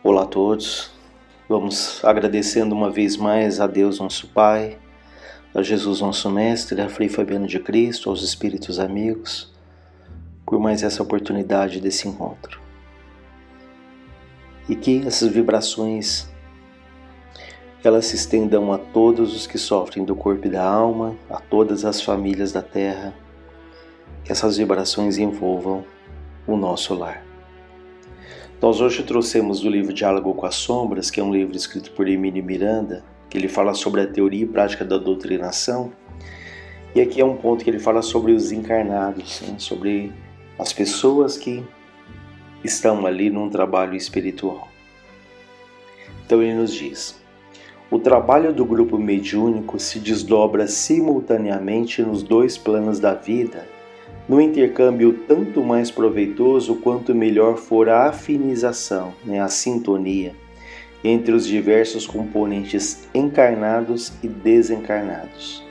Olá a todos, vamos agradecendo uma vez mais a Deus nosso Pai, a Jesus nosso Mestre, a Frei Fabiano de Cristo, aos Espíritos amigos, por mais essa oportunidade desse encontro. E que essas vibrações, elas se estendam a todos os que sofrem do corpo e da alma, a todas as famílias da Terra, que essas vibrações envolvam o nosso lar. Nós hoje trouxemos do livro Diálogo com as Sombras, que é um livro escrito por Hermínio Miranda, que ele fala sobre a teoria e prática da doutrinação. E aqui é um ponto que ele fala sobre os encarnados, sobre as pessoas que estão ali num trabalho espiritual. Então ele nos diz: o trabalho do grupo mediúnico se desdobra simultaneamente nos dois planos da vida, no intercâmbio tanto mais proveitoso quanto melhor for a afinização, a sintonia, entre os diversos componentes encarnados e desencarnados.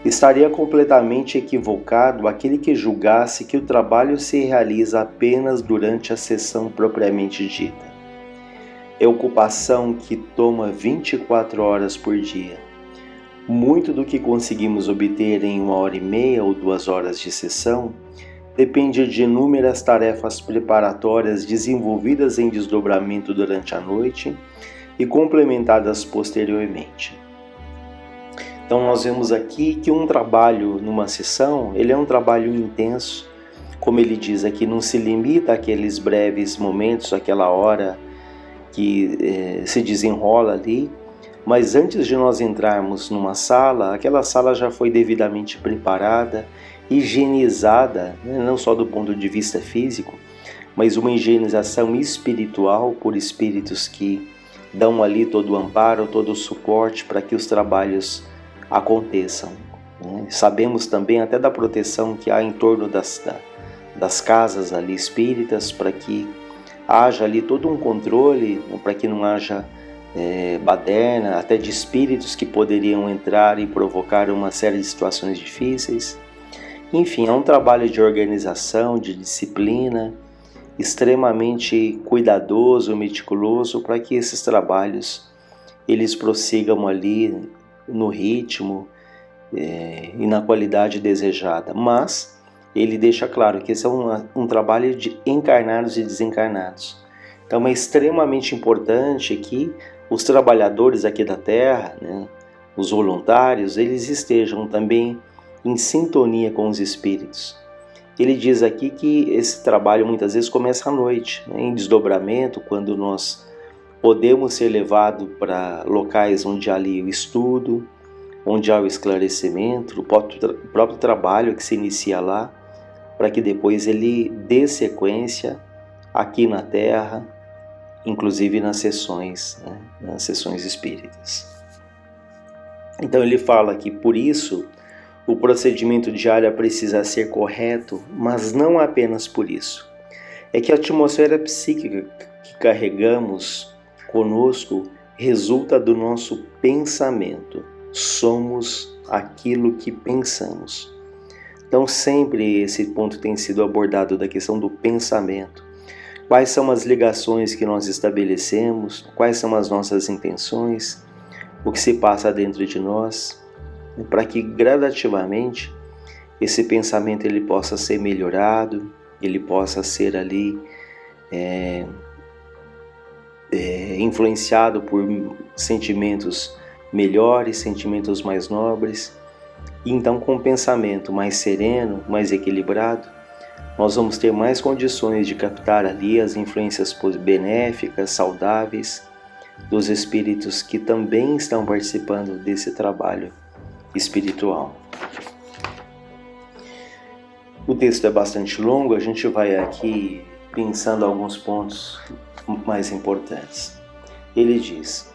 Estaria completamente equivocado aquele que julgasse que o trabalho se realiza apenas durante a sessão propriamente dita. É ocupação que toma 24 horas por dia. Muito do que conseguimos obter em 1h30 ou 2 horas de sessão depende de inúmeras tarefas preparatórias desenvolvidas em desdobramento durante a noite e complementadas posteriormente. Então nós vemos aqui que um trabalho numa sessão, ele é um trabalho intenso, como ele diz aqui, não se limita àqueles breves momentos, àquela hora que se desenrola ali, mas antes de nós entrarmos numa sala, aquela sala já foi devidamente preparada, higienizada, não só do ponto de vista físico, mas uma higienização espiritual por espíritos que dão ali todo o amparo, todo o suporte para que os trabalhos aconteçam. Sabemos também até da proteção que há em torno das casas ali espíritas, para que haja ali todo um controle, para que não haja baderna, até de espíritos que poderiam entrar e provocar uma série de situações difíceis. Enfim, é um trabalho de organização, de disciplina, extremamente cuidadoso, meticuloso, para que esses trabalhos eles prossigam ali no ritmo e na qualidade desejada. Mas ele deixa claro que esse é um trabalho de encarnados e desencarnados. Então é extremamente importante que os trabalhadores aqui da Terra, os voluntários, eles estejam também em sintonia com os espíritos. Ele diz aqui que esse trabalho muitas vezes começa à noite, em desdobramento, quando nós podemos ser levados para locais onde há ali o estudo, onde há o esclarecimento, o próprio trabalho que se inicia lá, para que depois ele dê sequência aqui na Terra, inclusive nas sessões espíritas. Então ele fala que por isso o procedimento diário precisa ser correto, mas não apenas por isso. É que a atmosfera psíquica que carregamos conosco resulta do nosso pensamento. Somos aquilo que pensamos. Então sempre esse ponto tem sido abordado da questão do pensamento. Quais são as ligações que nós estabelecemos? Quais são as nossas intenções? O que se passa dentro de nós? Para que gradativamente esse pensamento ele possa ser melhorado, ele possa ser ali influenciado por sentimentos melhores, sentimentos mais nobres. E então, com um pensamento mais sereno, mais equilibrado, nós vamos ter mais condições de captar ali as influências benéficas, saudáveis dos espíritos que também estão participando desse trabalho espiritual. O texto é bastante longo, a gente vai aqui pensando alguns pontos mais importantes. Ele diz: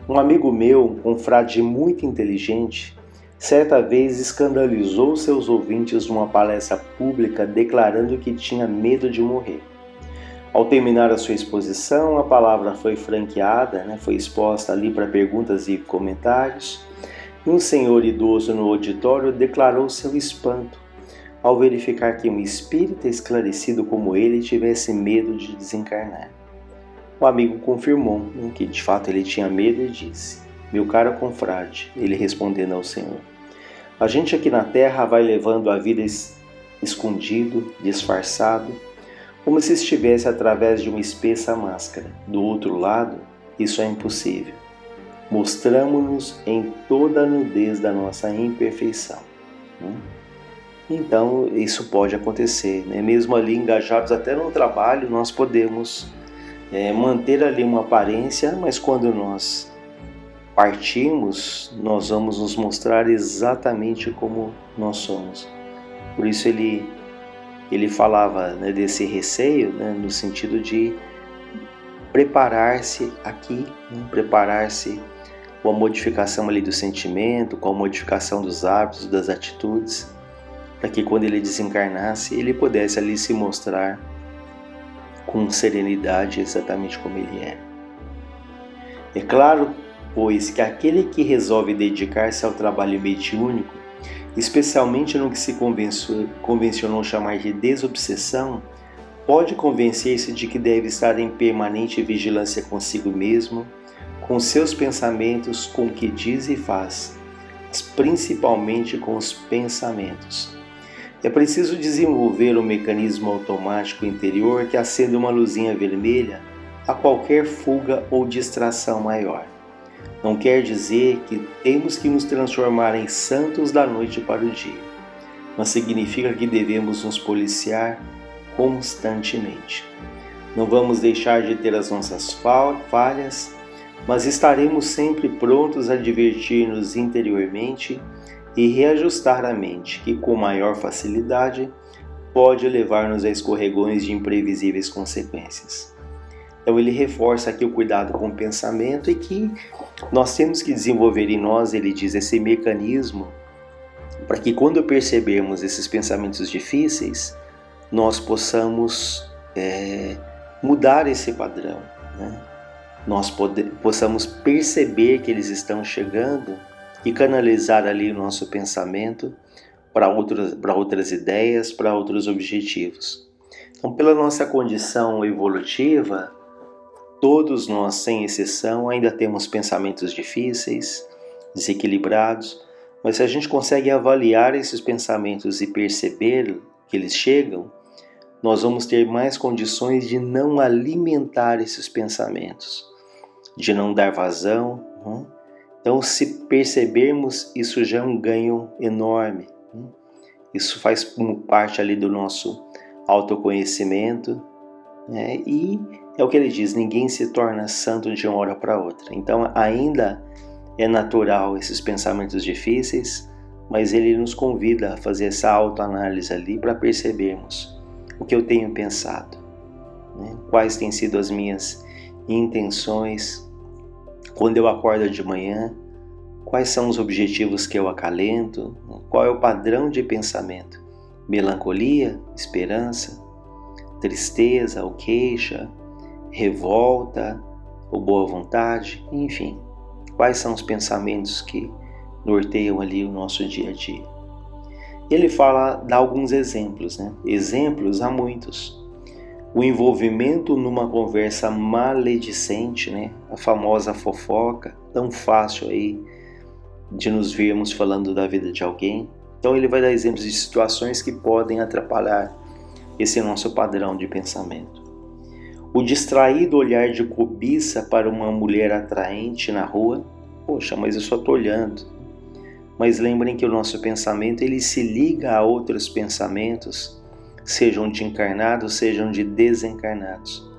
um amigo meu, um confrade muito inteligente, certa vez escandalizou seus ouvintes numa palestra pública declarando que tinha medo de morrer. Ao terminar a sua exposição, a palavra foi franqueada, foi exposta ali para perguntas e comentários, e um senhor idoso no auditório declarou seu espanto ao verificar que um espírita esclarecido como ele tivesse medo de desencarnar. O amigo confirmou, né, que de fato ele tinha medo e disse: meu caro confrade, ele respondendo ao Senhor, a gente aqui na terra vai levando a vida escondido, disfarçado, como se estivesse através de uma espessa máscara. Do outro lado, isso é impossível. Mostramo-nos em toda a nudez da nossa imperfeição. Então, isso pode acontecer, né? Mesmo ali engajados até no trabalho, nós podemos manter ali uma aparência, mas quando nós partimos, nós vamos nos mostrar exatamente como nós somos. Por isso ele falava, né, desse receio, né, no sentido de preparar-se aqui, né, preparar-se com a modificação ali do sentimento, com a modificação dos hábitos, das atitudes, para que quando ele desencarnasse, ele pudesse ali se mostrar com serenidade exatamente como ele era. É claro, pois, que aquele que resolve dedicar-se ao trabalho mediúnico, especialmente no que se convencionou chamar de desobsessão, pode convencer-se de que deve estar em permanente vigilância consigo mesmo, com seus pensamentos, com o que diz e faz, mas principalmente com os pensamentos. É preciso desenvolver um mecanismo automático interior que acenda uma luzinha vermelha a qualquer fuga ou distração maior. Não quer dizer que temos que nos transformar em santos da noite para o dia, mas significa que devemos nos policiar constantemente. Não vamos deixar de ter as nossas falhas, mas estaremos sempre prontos a divertir-nos interiormente e reajustar a mente, que com maior facilidade pode levar-nos a escorregões de imprevisíveis consequências. Então ele reforça aqui o cuidado com o pensamento e que nós temos que desenvolver em nós, ele diz, esse mecanismo para que quando percebermos esses pensamentos difíceis, nós possamos mudar esse padrão, né? Nós possamos perceber que eles estão chegando e canalizar ali o nosso pensamento para outras ideias, para outros objetivos. Então, pela nossa condição evolutiva, todos nós, sem exceção, ainda temos pensamentos difíceis, desequilibrados, mas se a gente consegue avaliar esses pensamentos e perceber que eles chegam, nós vamos ter mais condições de não alimentar esses pensamentos, de não dar vazão. Então, se percebermos, isso já é um ganho enorme. Isso faz parte ali do nosso autoconhecimento, né? E é o que ele diz, ninguém se torna santo de uma hora para outra. Então, ainda é natural esses pensamentos difíceis, mas ele nos convida a fazer essa autoanálise ali para percebermos o que eu tenho pensado, né? Quais têm sido as minhas intenções quando eu acordo de manhã, quais são os objetivos que eu acalento, qual é o padrão de pensamento, melancolia, esperança, tristeza ou queixa, revolta ou boa vontade, enfim, quais são os pensamentos que norteiam ali o nosso dia a dia. Ele dá alguns exemplos, né? Exemplos há muitos. O envolvimento numa conversa maledicente, né? A famosa fofoca, tão fácil aí de nos vermos falando da vida de alguém. Então ele vai dar exemplos de situações que podem atrapalhar esse nosso padrão de pensamento. O distraído olhar de cobiça para uma mulher atraente na rua. Poxa, mas eu só estou olhando. Mas lembrem que o nosso pensamento ele se liga a outros pensamentos, sejam de encarnados, sejam de desencarnados.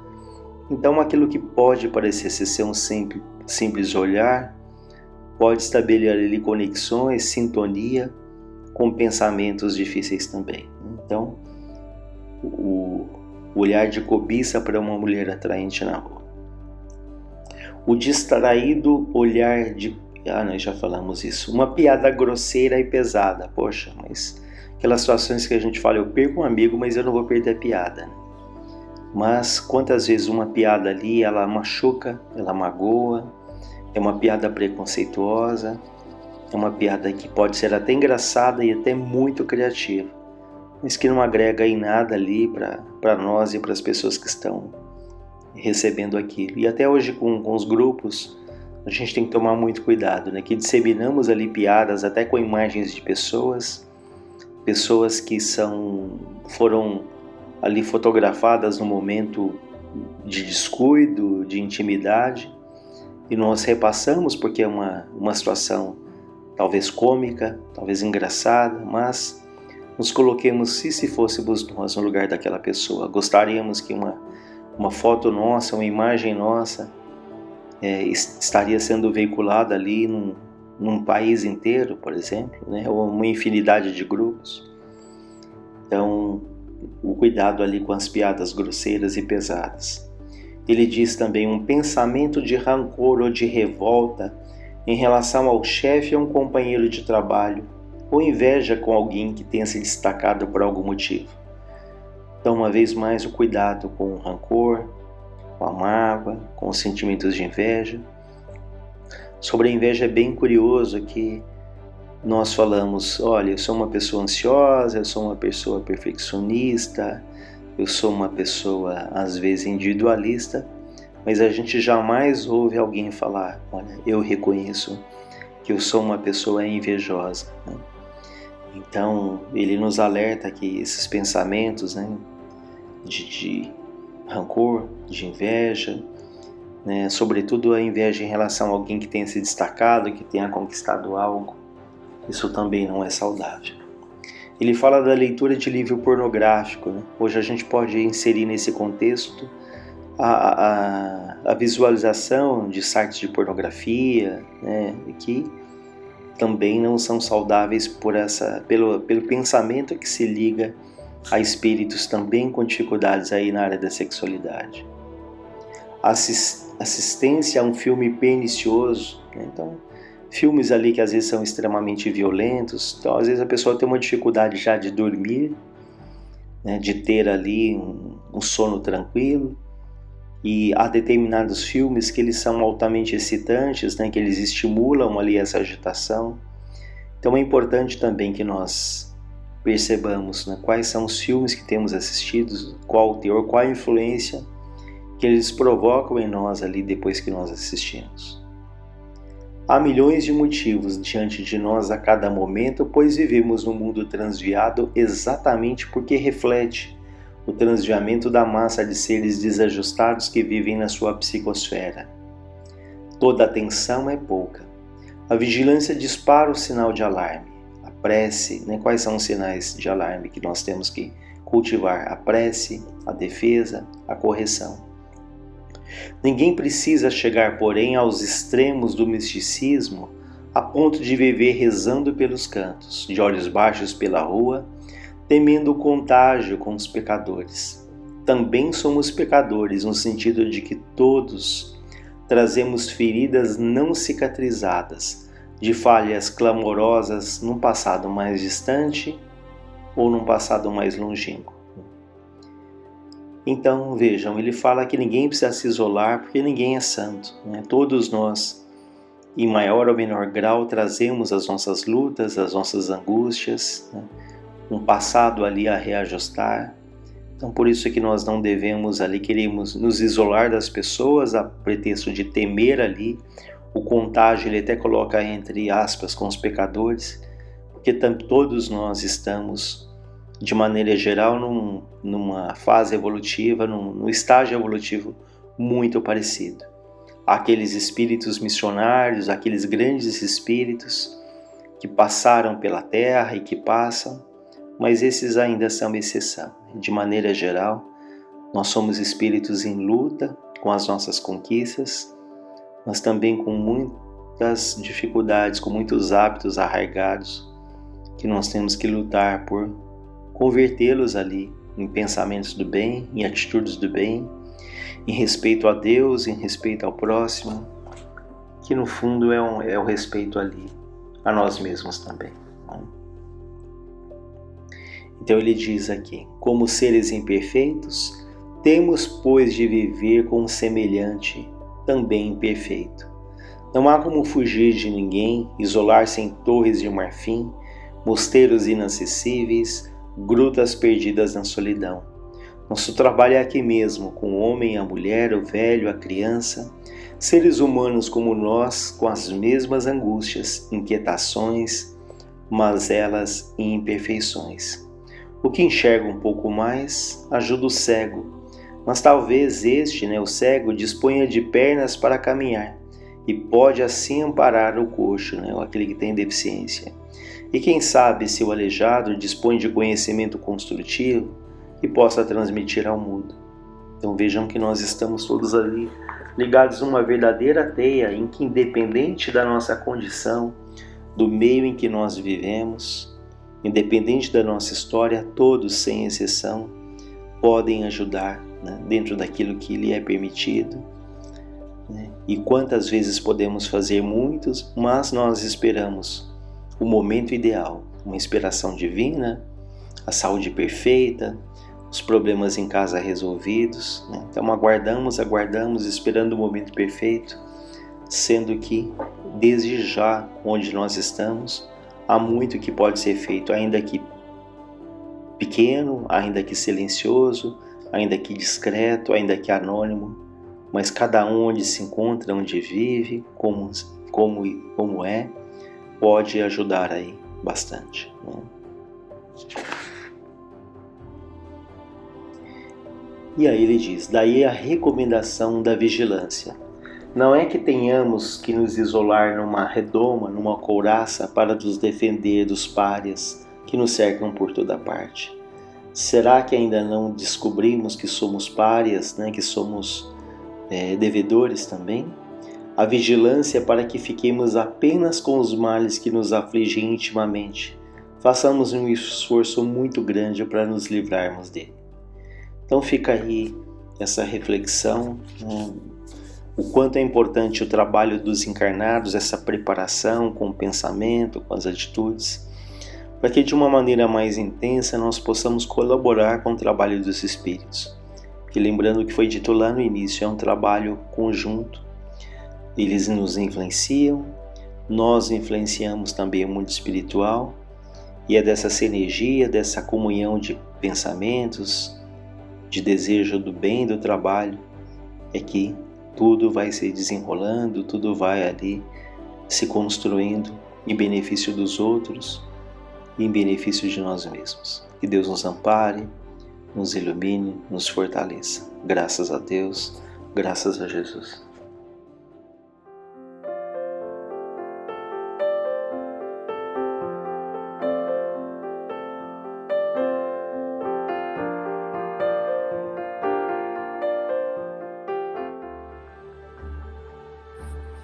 Então aquilo que pode parecer ser um simples olhar, pode estabelecer ali conexões, sintonia com pensamentos difíceis também. Então, o olhar de cobiça para uma mulher atraente na rua. O distraído olhar de... nós já falamos isso. Uma piada grosseira e pesada. Poxa, mas aquelas situações que a gente fala, eu perco um amigo, mas eu não vou perder a piada. Mas quantas vezes uma piada ali, ela machuca, ela magoa, é uma piada preconceituosa, é uma piada que pode ser até engraçada e até muito criativa, mas que não agrega em nada ali para nós e para as pessoas que estão recebendo aquilo. E até hoje com os grupos, a gente tem que tomar muito cuidado, né? Que disseminamos ali piadas até com imagens de pessoas que foram ali fotografadas no momento de descuido, de intimidade, e nós repassamos porque é uma situação talvez cômica, talvez engraçada, mas nos coloquemos, se fôssemos nós no lugar daquela pessoa, gostaríamos que uma foto nossa, uma imagem nossa estaria sendo veiculada ali num país inteiro, por exemplo, né? Ou uma infinidade de grupos. Então, o cuidado ali com as piadas grosseiras e pesadas. Ele diz também um pensamento de rancor ou de revolta em relação ao chefe ou um companheiro de trabalho, ou inveja com alguém que tenha se destacado por algum motivo. Então, uma vez mais, o cuidado com o rancor, com a mágoa, com os sentimentos de inveja. Sobre a inveja é bem curioso que nós falamos, olha, eu sou uma pessoa ansiosa, eu sou uma pessoa perfeccionista, eu sou uma pessoa, às vezes, individualista, mas a gente jamais ouve alguém falar, olha, eu reconheço que eu sou uma pessoa invejosa, né? Então, ele nos alerta que esses pensamentos, né, de rancor, de inveja, né, sobretudo a inveja em relação a alguém que tenha se destacado, que tenha conquistado algo, isso também não é saudável. Ele fala da leitura de livro pornográfico, né? Hoje a gente pode inserir nesse contexto a visualização de sites de pornografia, né, que também não são saudáveis pelo pensamento que se liga a espíritos também com dificuldades aí na área da sexualidade. Assistência a um filme pernicioso, né? Então, filmes ali que às vezes são extremamente violentos, então às vezes a pessoa tem uma dificuldade já de dormir, né, de ter ali um sono tranquilo, e há determinados filmes que eles são altamente excitantes, né, que eles estimulam ali essa agitação. Então é importante também que nós percebamos, né, quais são os filmes que temos assistido, qual o teor, qual a influência que eles provocam em nós ali depois que nós assistimos. Há milhões de motivos diante de nós a cada momento, pois vivemos num mundo transviado exatamente porque reflete o transviamento da massa de seres desajustados que vivem na sua psicosfera. Toda atenção é pouca. A vigilância dispara o sinal de alarme. A prece, né? Quais são os sinais de alarme que nós temos que cultivar? A prece, a defesa, a correção. Ninguém precisa chegar, porém, aos extremos do misticismo a ponto de viver rezando pelos cantos, de olhos baixos pela rua, temendo o contágio com os pecadores. Também somos pecadores, no sentido de que todos trazemos feridas não cicatrizadas, de falhas clamorosas num passado mais distante ou num passado mais longínquo. Então, vejam, ele fala que ninguém precisa se isolar porque ninguém é santo, né? Todos nós, em maior ou menor grau, trazemos as nossas lutas, as nossas angústias, né? Um passado ali a reajustar. Então, por isso é que nós não devemos ali, queremos nos isolar das pessoas a pretexto de temer ali o contágio. Ele até coloca entre aspas com os pecadores, porque todos nós estamos, de maneira geral, numa fase evolutiva, num estágio evolutivo muito parecido. Aqueles espíritos missionários, aqueles grandes espíritos que passaram pela Terra e que passam, mas esses ainda são exceção. De maneira geral, nós somos espíritos em luta com as nossas conquistas, mas também com muitas dificuldades, com muitos hábitos arraigados, que nós temos que lutar por convertê-los ali em pensamentos do bem, em atitudes do bem, em respeito a Deus, em respeito ao próximo, que no fundo é o respeito ali a nós mesmos também. Então ele diz aqui, como seres imperfeitos, temos, pois, de viver com um semelhante, também imperfeito. Não há como fugir de ninguém, isolar-se em torres de marfim, mosteiros inacessíveis, grutas perdidas na solidão. Nosso trabalho é aqui mesmo, com o homem, a mulher, o velho, a criança, seres humanos como nós, com as mesmas angústias, inquietações, mazelas e imperfeições. O que enxerga um pouco mais ajuda o cego, mas talvez este, o cego, disponha de pernas para caminhar e pode assim amparar o coxo, aquele que tem deficiência. E quem sabe se o aleijado dispõe de conhecimento construtivo que possa transmitir ao mudo. Então vejam que nós estamos todos ali ligados numa verdadeira teia em que, independente da nossa condição, do meio em que nós vivemos, independente da nossa história, todos, sem exceção, podem ajudar dentro daquilo que lhe é permitido. E quantas vezes podemos fazer muitos, mas nós esperamos o momento ideal, uma inspiração divina, a saúde perfeita, os problemas em casa resolvidos. Então aguardamos, esperando o momento perfeito, sendo que desde já, onde nós estamos, há muito que pode ser feito, ainda que pequeno, ainda que silencioso, ainda que discreto, ainda que anônimo, mas cada um onde se encontra, onde vive, como é, pode ajudar aí bastante. E aí ele diz, daí a recomendação da vigilância. Não é que tenhamos que nos isolar numa redoma, numa couraça para nos defender dos párias que nos cercam por toda parte. Será que ainda não descobrimos que somos párias, que somos devedores também? A vigilância é para que fiquemos apenas com os males que nos afligem intimamente. Façamos um esforço muito grande para nos livrarmos dele. Então fica aí essa reflexão, o quanto é importante o trabalho dos encarnados, essa preparação com o pensamento, com as atitudes, para que de uma maneira mais intensa nós possamos colaborar com o trabalho dos espíritos. E lembrando que foi dito lá no início, é um trabalho conjunto, eles nos influenciam, nós influenciamos também o mundo espiritual, e é dessa sinergia, dessa comunhão de pensamentos, de desejo do bem do trabalho, é que tudo vai se desenrolando, tudo vai ali se construindo em benefício dos outros e em benefício de nós mesmos. Que Deus nos ampare, nos ilumine, nos fortaleça. Graças a Deus, graças a Jesus.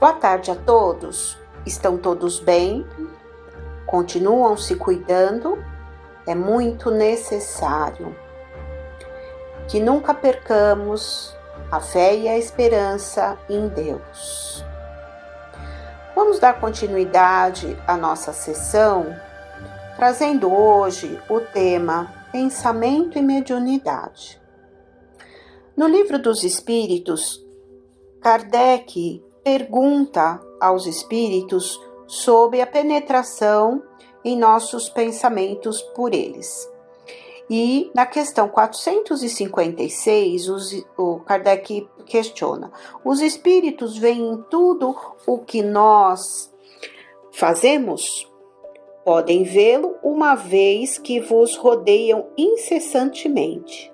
Boa tarde a todos. Estão todos bem? Continuam se cuidando? É muito necessário que nunca percamos a fé e a esperança em Deus. Vamos dar continuidade à nossa sessão, trazendo hoje o tema Pensamento e Mediunidade. No Livro dos Espíritos, Kardec pergunta aos espíritos sobre a penetração em nossos pensamentos por eles. E na questão 456, o Kardec questiona: os espíritos veem em tudo o que nós fazemos? Podem vê-lo uma vez que vos rodeiam incessantemente.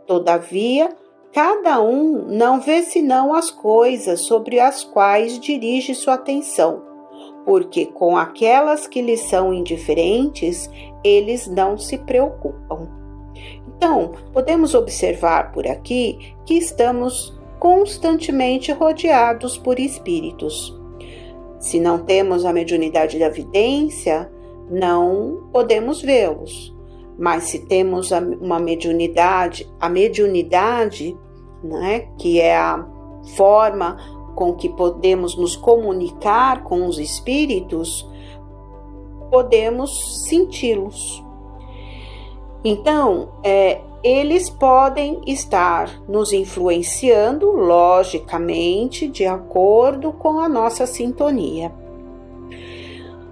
Todavia, cada um não vê senão as coisas sobre as quais dirige sua atenção, porque com aquelas que lhes são indiferentes, eles não se preocupam. Então, podemos observar por aqui que estamos constantemente rodeados por espíritos. Se não temos a mediunidade da vidência, não podemos vê-los. Mas se temos uma mediunidade, a mediunidade, que é a forma com que podemos nos comunicar com os espíritos, podemos senti-los. Então, eles podem estar nos influenciando, logicamente, de acordo com a nossa sintonia.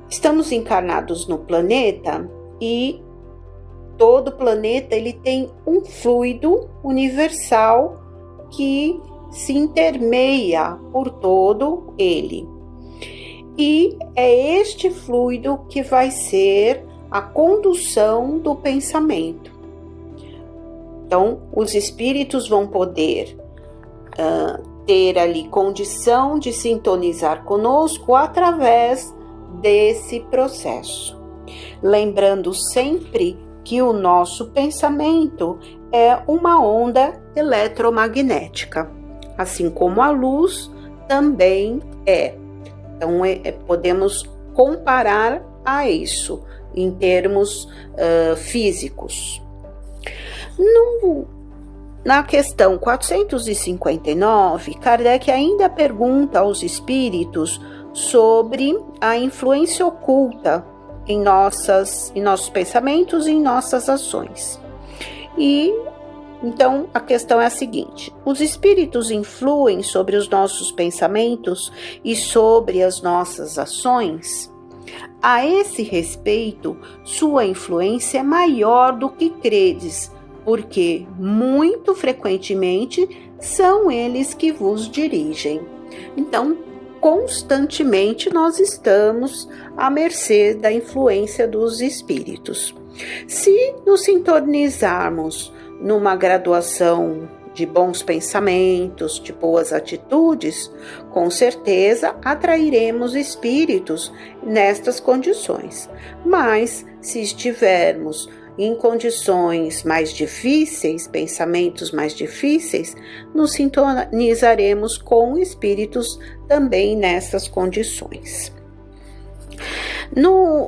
Estamos encarnados no planeta e todo planeta ele tem um fluido universal que se intermeia por todo ele. E é este fluido que vai ser a condução do pensamento. Então, os espíritos vão poder ter ali condição de sintonizar conosco através desse processo. Lembrando sempre que o nosso pensamento é uma onda eletromagnética, assim como a luz também é. Então, podemos comparar a isso em termos físicos. Na questão 459, Kardec ainda pergunta aos espíritos sobre a influência oculta em nossos pensamentos e em nossas ações. E então a questão é a seguinte: os espíritos influem sobre os nossos pensamentos e sobre as nossas ações? A esse respeito, sua influência é maior do que credes, porque muito frequentemente são eles que vos dirigem. Então, constantemente nós estamos à mercê da influência dos espíritos. Se nos sintonizarmos numa graduação de bons pensamentos, de boas atitudes, com certeza atrairemos espíritos nestas condições. Mas se estivermos em condições mais difíceis, pensamentos mais difíceis, nos sintonizaremos com espíritos também nessas condições.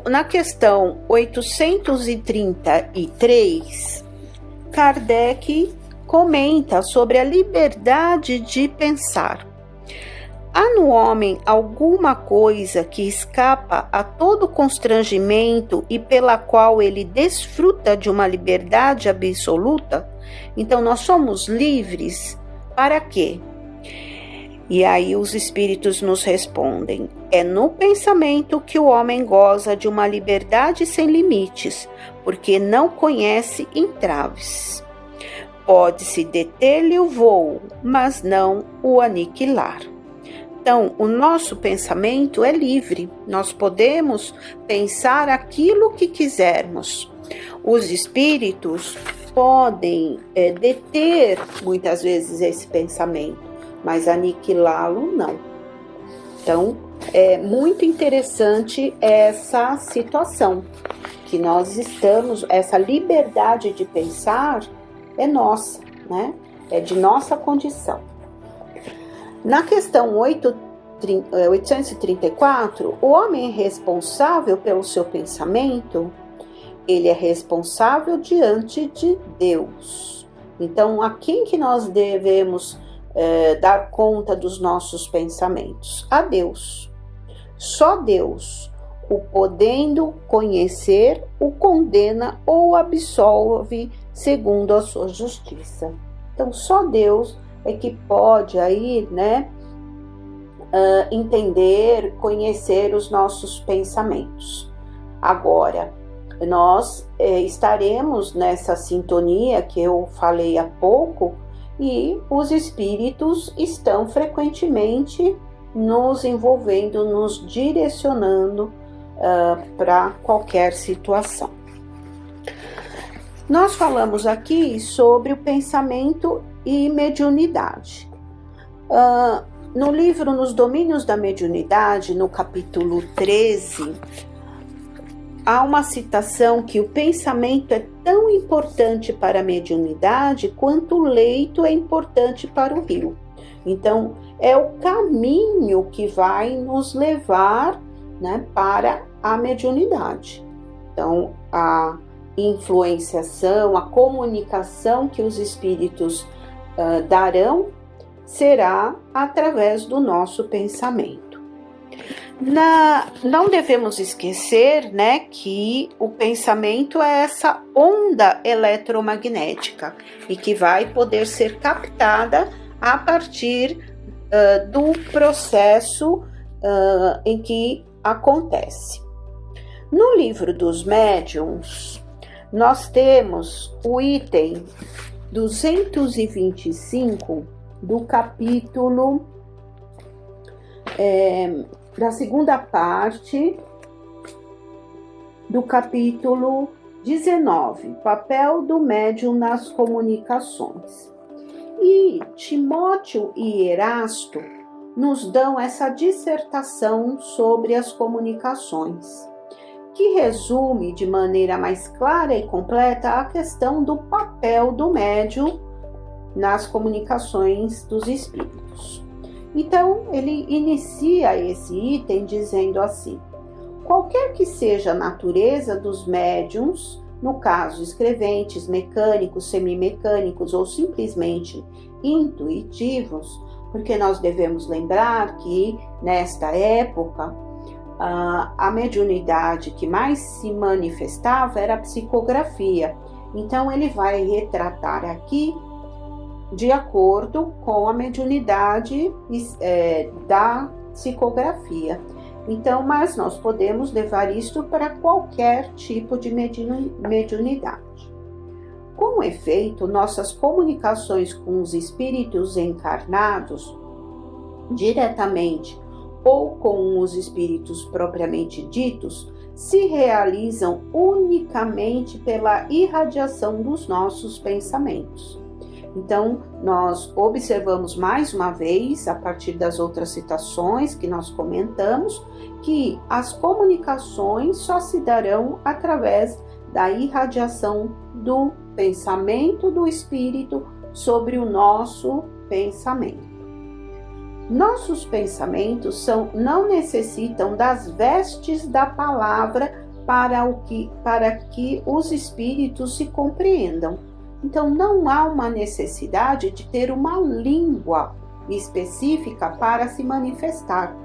Na questão 833, Kardec comenta sobre a liberdade de pensar. Há no homem alguma coisa que escapa a todo constrangimento e pela qual ele desfruta de uma liberdade absoluta? Então, nós somos livres para quê? E aí os espíritos nos respondem: é no pensamento que o homem goza de uma liberdade sem limites, porque não conhece entraves. Pode-se deter-lhe o voo, mas não o aniquilar. Então, o nosso pensamento é livre, nós podemos pensar aquilo que quisermos. Os espíritos podem deter muitas vezes esse pensamento, mas aniquilá-lo não. Então, é muito interessante essa situação, que nós estamos, essa liberdade de pensar é nossa, né? É de nossa condição. Na questão 834, o homem é responsável pelo seu pensamento, ele é responsável diante de Deus. Então, a quem que nós devemos dar conta dos nossos pensamentos? A Deus. Só Deus, o podendo conhecer, o condena ou absolve segundo a sua justiça. Então, só Deus é que pode aí, entender, conhecer os nossos pensamentos. Agora, nós estaremos nessa sintonia que eu falei há pouco, e os espíritos estão frequentemente nos envolvendo, nos direcionando para qualquer situação. Nós falamos aqui sobre o pensamento e mediunidade. No livro Nos Domínios da Mediunidade, no capítulo 13, há uma citação que o pensamento é tão importante para a mediunidade quanto o leito é importante para o rio. Então, é o caminho que vai nos levar, para a mediunidade. Então, a influenciação, a comunicação que os espíritos darão será através do nosso pensamento. Não devemos esquecer, que o pensamento é essa onda eletromagnética e que vai poder ser captada a partir do processo em que acontece. No livro dos médiuns, nós temos o item 225 do capítulo, da segunda parte do capítulo 19, papel do médium nas comunicações. E Timóteo e Erasto nos dão essa dissertação sobre as comunicações, que resume de maneira mais clara e completa a questão do papel do médium nas comunicações dos espíritos. Então, ele inicia esse item dizendo assim: qualquer que seja a natureza dos médiums, no caso escreventes, mecânicos, semimecânicos ou simplesmente intuitivos, porque nós devemos lembrar que nesta época a mediunidade que mais se manifestava era a psicografia. Então ele vai retratar aqui de acordo com a mediunidade da psicografia. Então, mas nós podemos levar isto para qualquer tipo de mediunidade. Com efeito, nossas comunicações com os espíritos encarnados, diretamente ou com os espíritos propriamente ditos, se realizam unicamente pela irradiação dos nossos pensamentos. Então, nós observamos mais uma vez, a partir das outras citações que nós comentamos, que as comunicações só se darão através da irradiação do pensamento do espírito sobre o nosso pensamento. Nossos pensamentos não necessitam das vestes da palavra para que os espíritos se compreendam. Então, não há uma necessidade de ter uma língua específica para se manifestar.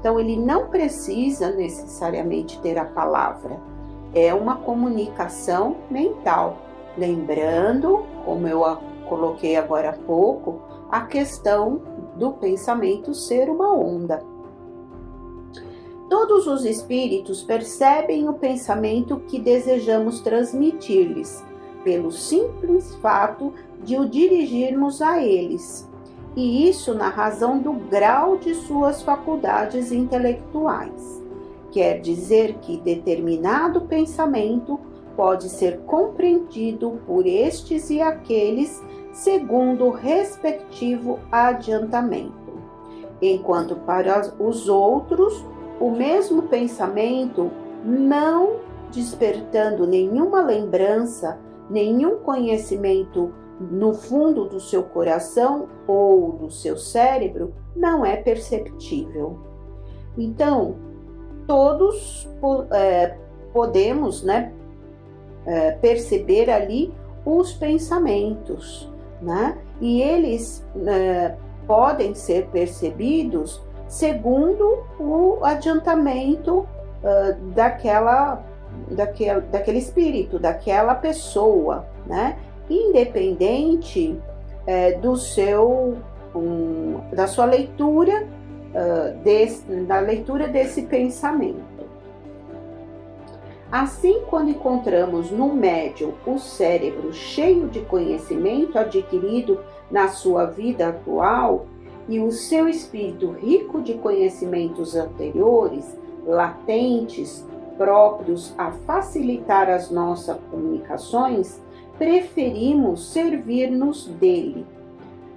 Então, ele não precisa necessariamente ter a palavra. É uma comunicação mental. Lembrando, como eu coloquei agora há pouco, a questão do pensamento ser uma onda. Todos os espíritos percebem o pensamento que desejamos transmitir-lhes, pelo simples fato de o dirigirmos a eles, e isso na razão do grau de suas faculdades intelectuais. Quer dizer que determinado pensamento pode ser compreendido por estes e aqueles segundo o respectivo adiantamento, enquanto para os outros o mesmo pensamento, não despertando nenhuma lembrança, nenhum conhecimento no fundo do seu coração ou do seu cérebro, não é perceptível. Então, todos podemos, perceber ali os pensamentos, e eles podem ser percebidos segundo o adiantamento daquele espírito, daquela pessoa, independente da sua leitura, da leitura desse pensamento. Assim, quando encontramos no médium o cérebro cheio de conhecimento adquirido na sua vida atual e o seu espírito rico de conhecimentos anteriores, latentes, próprios a facilitar as nossas comunicações, preferimos servir-nos dele,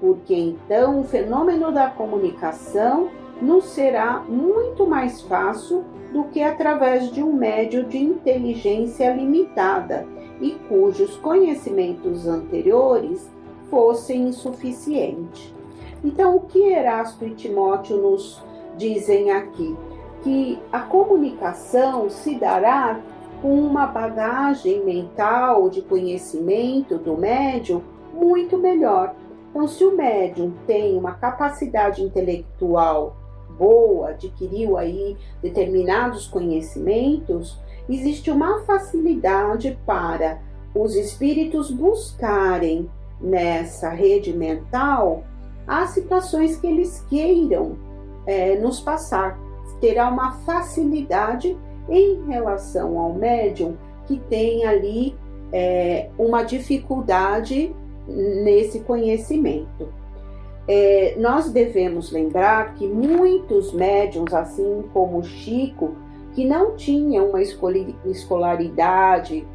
porque então o fenômeno da comunicação nos será muito mais fácil do que através de um médium de inteligência limitada e cujos conhecimentos anteriores fossem insuficientes. Então, o que Erasto e Timóteo nos dizem aqui? Que a comunicação se dará com uma bagagem mental de conhecimento do médium muito melhor. Então, se o médium tem uma capacidade intelectual boa, adquiriu aí determinados conhecimentos, existe uma facilidade para os espíritos buscarem nessa rede mental as situações que eles queiram nos passar. Terá uma facilidade em relação ao médium que tem ali uma dificuldade nesse conhecimento. Nós devemos lembrar que muitos médiuns, assim como Chico, que não tinham uma escolaridade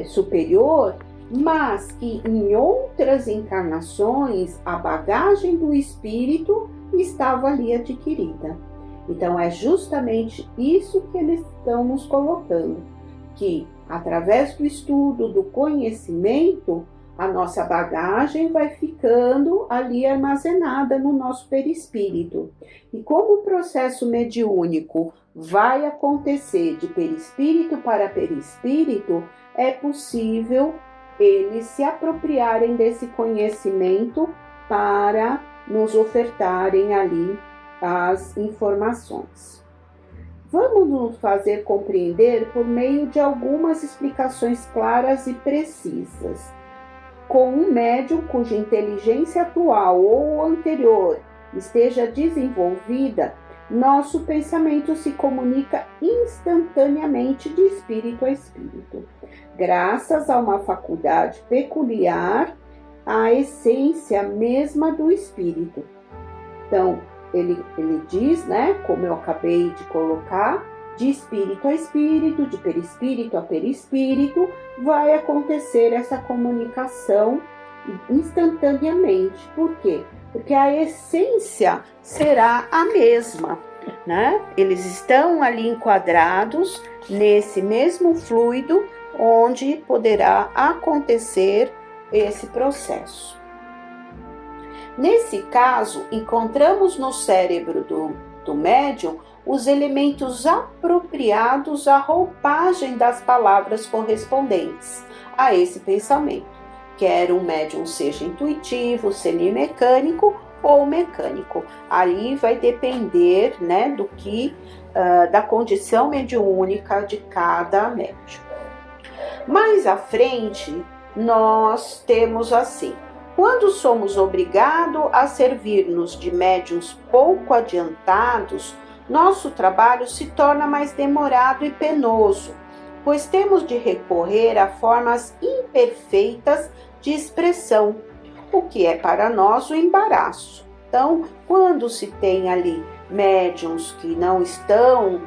superior, mas que em outras encarnações a bagagem do espírito estava ali adquirida. Então é justamente isso que eles estão nos colocando, que através do estudo, do conhecimento, a nossa bagagem vai ficando ali armazenada no nosso perispírito. E como o processo mediúnico vai acontecer de perispírito para perispírito, é possível eles se apropriarem desse conhecimento para nos ofertarem ali as informações. Vamos nos fazer compreender por meio de algumas explicações claras e precisas. Com um médium cuja inteligência atual ou anterior esteja desenvolvida, nosso pensamento se comunica instantaneamente de espírito a espírito, graças a uma faculdade peculiar à essência mesma do espírito. Então, ele diz, como eu acabei de colocar, de espírito a espírito, de perispírito a perispírito, vai acontecer essa comunicação instantaneamente. Por quê? Porque a essência será a mesma, Eles estão ali enquadrados nesse mesmo fluido onde poderá acontecer esse processo. Nesse caso, encontramos no cérebro do médium os elementos apropriados à roupagem das palavras correspondentes a esse pensamento, quer um médium seja intuitivo, semimecânico ou mecânico. Aí vai depender, do que, da condição mediúnica de cada médium. Mais à frente, nós temos assim: quando somos obrigados a servir-nos de médiuns pouco adiantados, nosso trabalho se torna mais demorado e penoso, pois temos de recorrer a formas imperfeitas de expressão, o que é para nós um embaraço. Então, quando se tem ali médiuns que não estão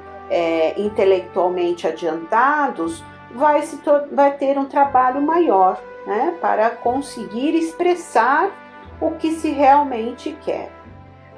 intelectualmente adiantados, vai ter um trabalho maior, para conseguir expressar o que se realmente quer.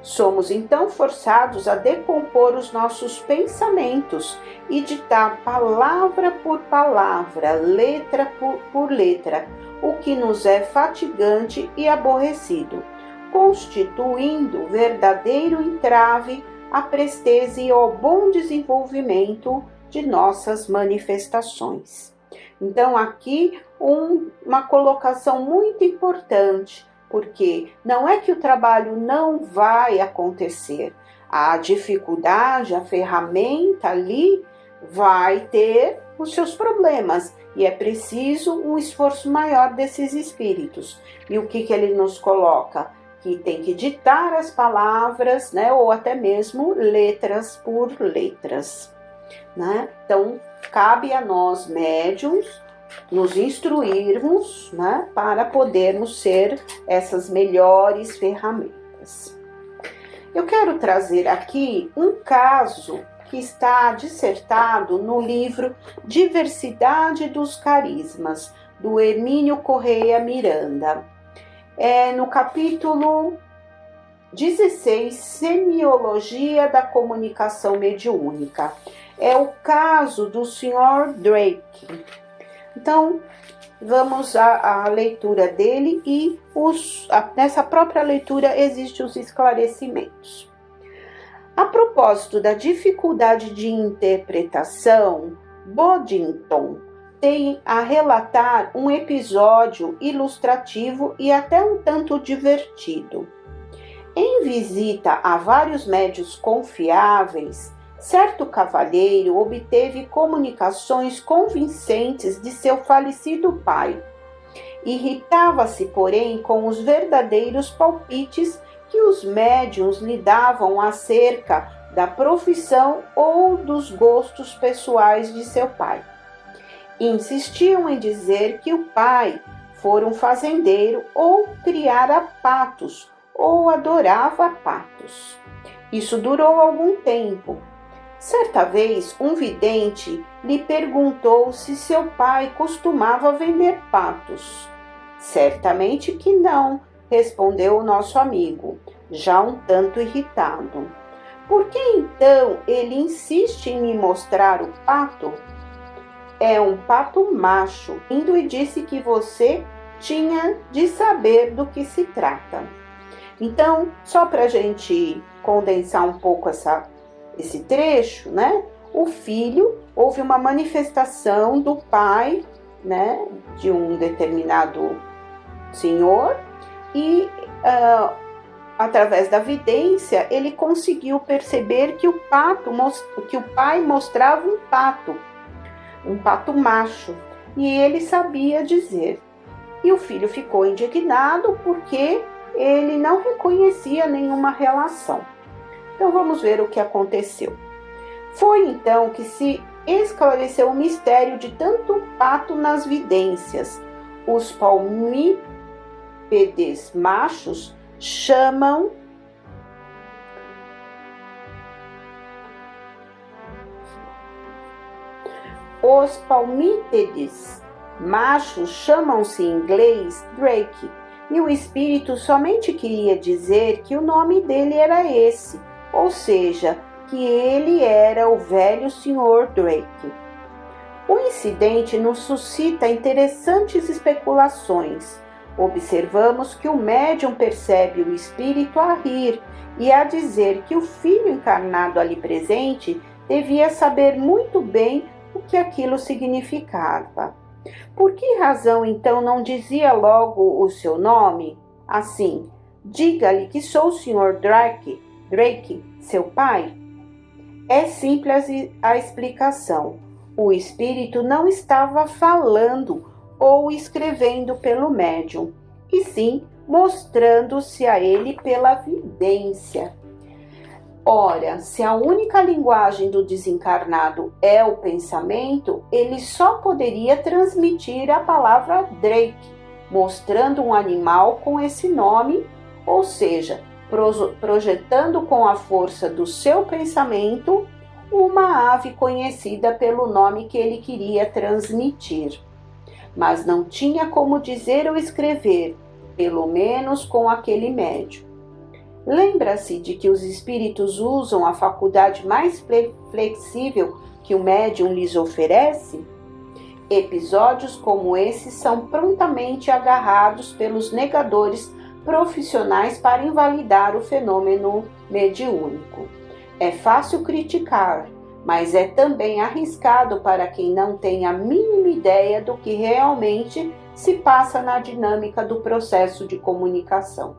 Somos então forçados a decompor os nossos pensamentos e ditar palavra por palavra, letra por letra, o que nos é fatigante e aborrecido, constituindo verdadeiro entrave à presteza e ao bom desenvolvimento de nossas manifestações. Então, aqui uma colocação muito importante, porque não é que o trabalho não vai acontecer, a dificuldade, a ferramenta ali vai ter os seus problemas e é preciso um esforço maior desses espíritos. E o que ele nos coloca? Que tem que ditar as palavras, ou até mesmo letras por letras. Então, cabe a nós, médiuns, nos instruirmos, para podermos ser essas melhores ferramentas. Eu quero trazer aqui um caso que está dissertado no livro Diversidade dos Carismas, do Hermínio Correia Miranda. No capítulo 16, Semiologia da Comunicação Mediúnica. É o caso do Sr. Drake. Então, vamos à leitura dele e nessa própria leitura existem os esclarecimentos. A propósito da dificuldade de interpretação, Boddington tem a relatar um episódio ilustrativo e até um tanto divertido. Em visita a vários médiuns confiáveis, certo cavalheiro obteve comunicações convincentes de seu falecido pai. Irritava-se, porém, com os verdadeiros palpites que os médiuns lhe davam acerca da profissão ou dos gostos pessoais de seu pai. Insistiam em dizer que o pai fora um fazendeiro ou criara patos ou adorava patos. Isso durou algum tempo. Certa vez, um vidente lhe perguntou se seu pai costumava vender patos. Certamente que não, respondeu o nosso amigo, já um tanto irritado. Por que então ele insiste em me mostrar o pato? É um pato macho, indo e disse que você tinha de saber do que se trata. Então, só para a gente condensar um pouco esse trecho, né? O filho, houve uma manifestação do pai, né? De um determinado senhor e através da vidência ele conseguiu perceber que o pai mostrava um pato macho, e ele sabia dizer. E o filho ficou indignado porque ele não reconhecia nenhuma relação. Então vamos ver o que aconteceu. Foi então que se esclareceu o mistério de tanto pato nas vidências. Os palmípedes machos chamam Os palmípedes machos chamam-se em inglês Drake, e o espírito somente queria dizer que o nome dele era esse, ou seja, que ele era o velho Sr. Drake. O incidente nos suscita interessantes especulações. Observamos que o médium percebe o espírito a rir e a dizer que o filho encarnado ali presente devia saber muito bem o que aquilo significava. Por que razão então não dizia logo o seu nome? Assim, diga-lhe que sou o Sr. Drake, seu pai. É simples a explicação. O espírito não estava falando ou escrevendo pelo médium, e sim mostrando-se a ele pela vidência. Ora, se a única linguagem do desencarnado é o pensamento, ele só poderia transmitir a palavra Drake, mostrando um animal com esse nome, ou seja, projetando com a força do seu pensamento uma ave conhecida pelo nome que ele queria transmitir. Mas não tinha como dizer ou escrever, pelo menos com aquele médium. Lembra-se de que os espíritos usam a faculdade mais flexível que o médium lhes oferece? Episódios como esses são prontamente agarrados pelos negadores profissionais para invalidar o fenômeno mediúnico. É fácil criticar, mas é também arriscado para quem não tem a mínima ideia do que realmente se passa na dinâmica do processo de comunicação.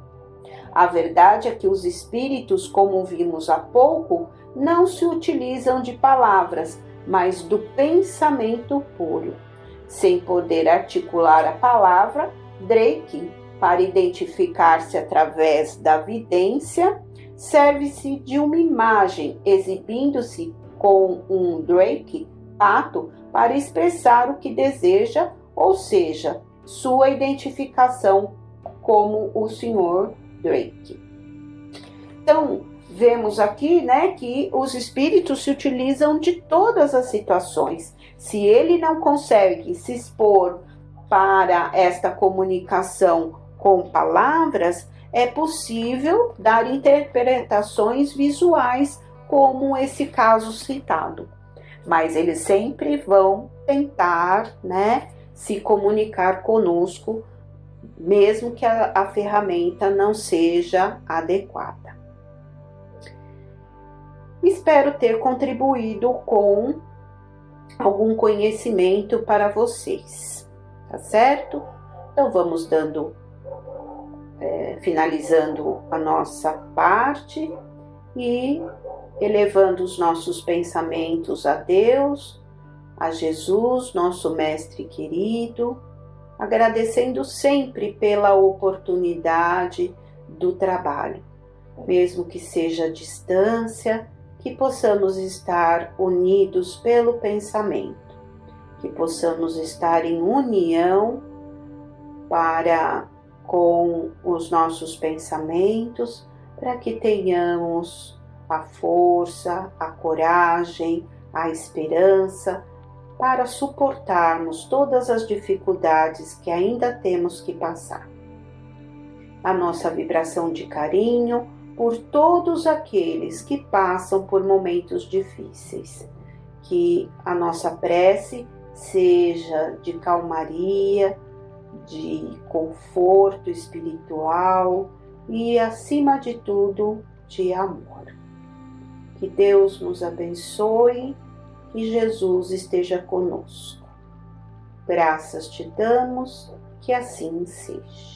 A verdade é que os espíritos, como vimos há pouco, não se utilizam de palavras, mas do pensamento puro. Sem poder articular a palavra, Drake, para identificar-se através da vidência, serve-se de uma imagem, exibindo-se com um Drake, pato, para expressar o que deseja, ou seja, sua identificação como o Sr. Drake. Então, vemos aqui, né, que os espíritos se utilizam de todas as situações. Se ele não consegue se expor para esta comunicação com palavras, é possível dar interpretações visuais, como esse caso citado. Mas eles sempre vão tentar, né, se comunicar conosco, mesmo que a ferramenta não seja adequada. Espero ter contribuído com algum conhecimento para vocês, tá certo? Então vamos finalizando a nossa parte e elevando os nossos pensamentos a Deus, a Jesus, nosso Mestre querido, agradecendo sempre pela oportunidade do trabalho, mesmo que seja à distância, que possamos estar unidos pelo pensamento, que possamos estar em união com os nossos pensamentos, para que tenhamos a força, a coragem, a esperança para suportarmos todas as dificuldades que ainda temos que passar. A nossa vibração de carinho por todos aqueles que passam por momentos difíceis. Que a nossa prece seja de calmaria, de conforto espiritual e, acima de tudo, de amor. Que Deus nos abençoe e Jesus esteja conosco. Graças te damos, que assim seja.